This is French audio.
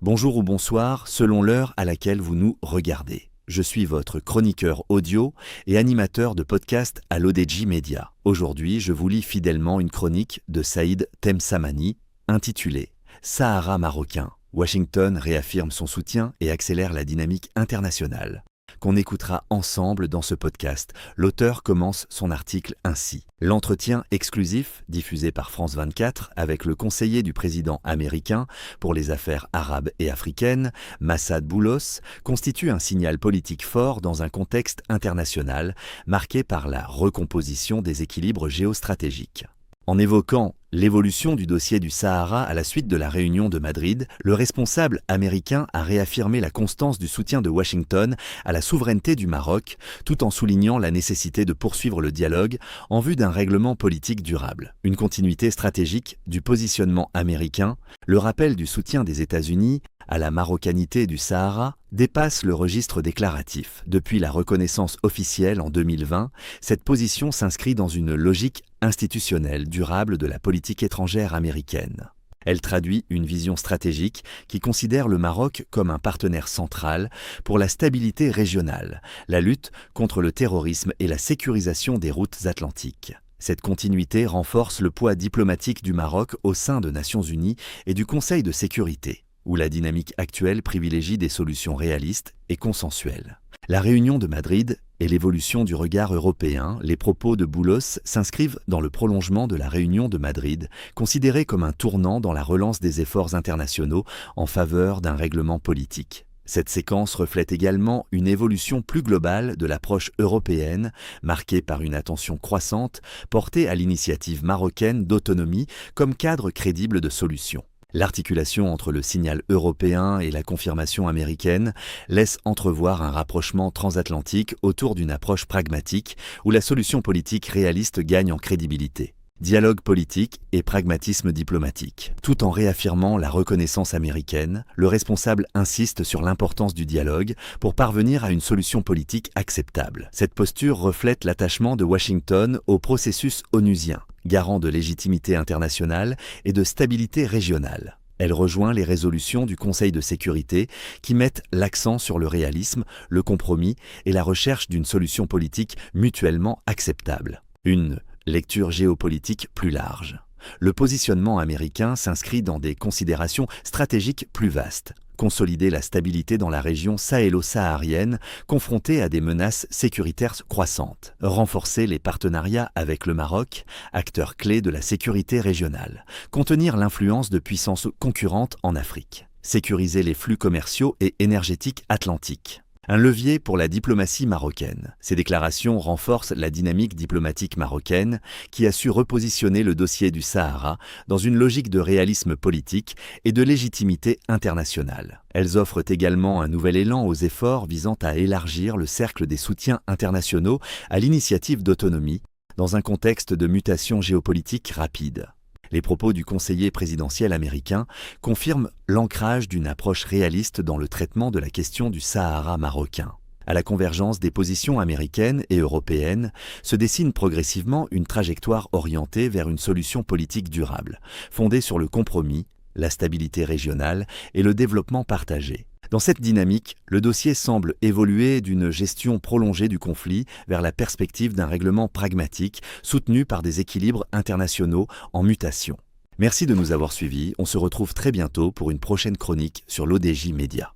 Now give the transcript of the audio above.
Bonjour ou bonsoir, selon l'heure à laquelle vous nous regardez. Je suis votre chroniqueur audio et animateur de podcast à l'ODJ Media. Aujourd'hui, je vous lis fidèlement une chronique de Saïd Temsamani intitulée « Sahara marocain ». Washington réaffirme son soutien et accélère la dynamique internationale, qu'on écoutera ensemble dans ce podcast. L'auteur commence son article ainsi. L'entretien exclusif, diffusé par France 24, avec le conseiller du président américain pour les affaires arabes et africaines, Massad Boulos, constitue un signal politique fort dans un contexte international marqué par la recomposition des équilibres géostratégiques. En évoquant l'évolution du dossier du Sahara à la suite de la réunion de Madrid, le responsable américain a réaffirmé la constance du soutien de Washington à la souveraineté du Maroc, tout en soulignant la nécessité de poursuivre le dialogue en vue d'un règlement politique durable. Une continuité stratégique du positionnement américain, le rappel du soutien des États-Unis à la marocanité du Sahara dépasse le registre déclaratif. Depuis la reconnaissance officielle en 2020, cette position s'inscrit dans une logique institutionnelle durable de la politique étrangère américaine. Elle traduit une vision stratégique qui considère le Maroc comme un partenaire central pour la stabilité régionale, la lutte contre le terrorisme et la sécurisation des routes atlantiques. Cette continuité renforce le poids diplomatique du Maroc au sein de Nations Unies et du Conseil de sécurité, où la dynamique actuelle privilégie des solutions réalistes et consensuelles. La réunion de Madrid et l'évolution du regard européen, les propos de Boulos s'inscrivent dans le prolongement de la réunion de Madrid, considérée comme un tournant dans la relance des efforts internationaux en faveur d'un règlement politique. Cette séquence reflète également une évolution plus globale de l'approche européenne, marquée par une attention croissante portée à l'initiative marocaine d'autonomie comme cadre crédible de solutions. L'articulation entre le signal européen et la confirmation américaine laisse entrevoir un rapprochement transatlantique autour d'une approche pragmatique où la solution politique réaliste gagne en crédibilité. Dialogue politique et pragmatisme diplomatique. Tout en réaffirmant la reconnaissance américaine, le responsable insiste sur l'importance du dialogue pour parvenir à une solution politique acceptable. Cette posture reflète l'attachement de Washington au processus onusien, garant de légitimité internationale et de stabilité régionale. Elle rejoint les résolutions du Conseil de sécurité qui mettent l'accent sur le réalisme, le compromis et la recherche d'une solution politique mutuellement acceptable. Une lecture géopolitique plus large. Le positionnement américain s'inscrit dans des considérations stratégiques plus vastes. Consolider la stabilité dans la région sahélo-saharienne confrontée à des menaces sécuritaires croissantes. Renforcer les partenariats avec le Maroc, acteur clé de la sécurité régionale. Contenir l'influence de puissances concurrentes en Afrique. Sécuriser les flux commerciaux et énergétiques atlantiques. Un levier pour la diplomatie marocaine. Ces déclarations renforcent la dynamique diplomatique marocaine qui a su repositionner le dossier du Sahara dans une logique de réalisme politique et de légitimité internationale. Elles offrent également un nouvel élan aux efforts visant à élargir le cercle des soutiens internationaux à l'initiative d'autonomie dans un contexte de mutation géopolitique rapide. Les propos du conseiller présidentiel américain confirment l'ancrage d'une approche réaliste dans le traitement de la question du Sahara marocain. À la convergence des positions américaines et européennes se dessine progressivement une trajectoire orientée vers une solution politique durable, fondée sur le compromis, la stabilité régionale et le développement partagé. Dans cette dynamique, le dossier semble évoluer d'une gestion prolongée du conflit vers la perspective d'un règlement pragmatique soutenu par des équilibres internationaux en mutation. Merci de nous avoir suivis, on se retrouve très bientôt pour une prochaine chronique sur l'ODJ Media.